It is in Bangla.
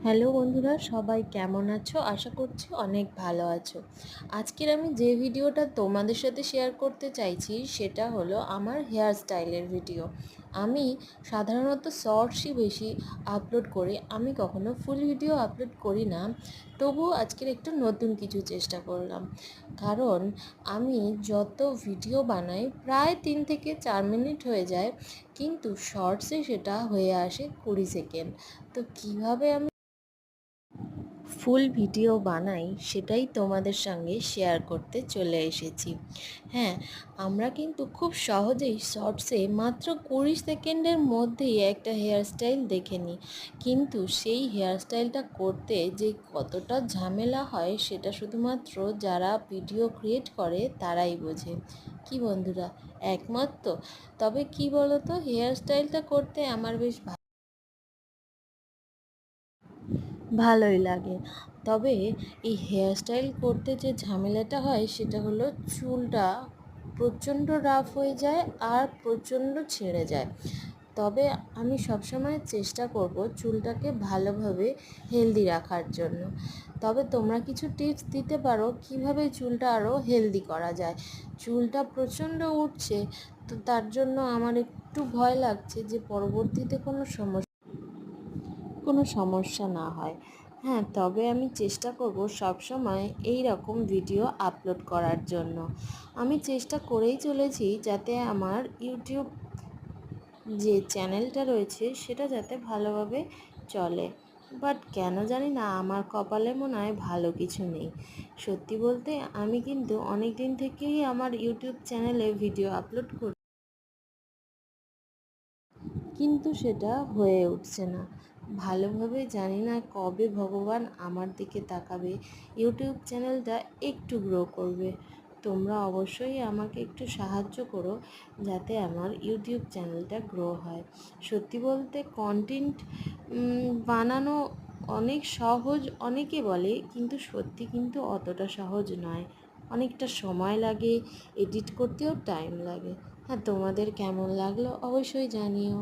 হ্যালো বন্ধুরা, সবাই কেমন আছো? আশা করছি অনেক ভালো আছো। আজকের আমি যে ভিডিওটা তোমাদের সাথে শেয়ার করতে চাইছি সেটা হলো আমার হেয়ার স্টাইলের ভিডিও। আমি সাধারণত শর্টসই বেশি আপলোড করি, আমি কখনো ফুল ভিডিও আপলোড করি না। তবুও আজকের একটু নতুন কিছু চেষ্টা করলাম, কারণ আমি যত ভিডিও বানাই প্রায় 3 থেকে 4 মিনিট হয়ে যায়, কিন্তু শর্টসে সেটা হয়ে আসে 20 সেকেন্ড। তো কীভাবে আমি ফুল ভিডিও বানাই সেটাই তোমাদের সঙ্গে শেয়ার করতে চলে এসেছি। হ্যাঁ, আমরা কিন্তু খুব সহজেই শর্টসে মাত্র 20 সেকেন্ডের মধ্যেই একটা হেয়ারস্টাইল দেখে নিই, কিন্তু সেই হেয়ারস্টাইলটা করতে যে কতটা ঝামেলা হয় সেটা শুধুমাত্র যারা ভিডিও ক্রিয়েট করে তারাই বোঝে। কি বন্ধুরা, একমত তো? তবে কি বলো তো, হেয়ারস্টাইলটা করতে আমার বেশ ভালোই লাগে। তবে এই হেয়ারস্টাইল করতে যে ঝামেলাটা হয় সেটা হলো চুলটা প্রচণ্ড রাফ হয়ে যায় আর প্রচণ্ড ছেড়ে যায়। তবে আমি সবসময় চেষ্টা করব চুলটাকে ভালোভাবে হেলদি রাখার জন্য। তবে তোমরা কিছু টিপস দিতে পারো কিভাবে চুলটা আরও হেলদি করা যায়। চুলটা প্রচণ্ড উঠছে, তো তার জন্য আমার একটু ভয় লাগছে যে পরবর্তীতে কোনো সমস্যা না হয়। হ্যাঁ, তবে আমি চেষ্টা করব সবসময় এই রকম ভিডিও আপলোড করার জন্য। আমি চেষ্টা করেই চলেছি যাতে আমার ইউটিউব যে চ্যানেলটা রয়েছে সেটা যাতে ভালোভাবে চলে। বাট কেন জানি না আমার কপালে মনে হয় ভালো কিছু নেই। সত্যি বলতে আমি কিন্তু অনেক দিন থেকেই আমার ইউটিউব চ্যানেলে ভিডিও আপলোড করি, কিন্তু সেটা হয়ে উঠছে না। ভালোভাবে জানি না কবে ভগবান আমার দিকে তাকাবে, ইউটিউব চ্যানেলটা একটু গ্রো করবে। তোমরা অবশ্যই আমাকে একটু সাহায্য করো যাতে আমার ইউটিউব চ্যানেলটা গ্রো হয়। সত্যি বলতে কন্টেন্ট বানানো অনেক সহজ অনেকে বলে, কিন্তু সত্যি কিন্তু অতটা সহজ নয়। অনেকটা সময় লাগে, এডিট করতেও টাইম লাগে। হ্যাঁ, তোমাদের কেমন লাগলো অবশ্যই জানিও।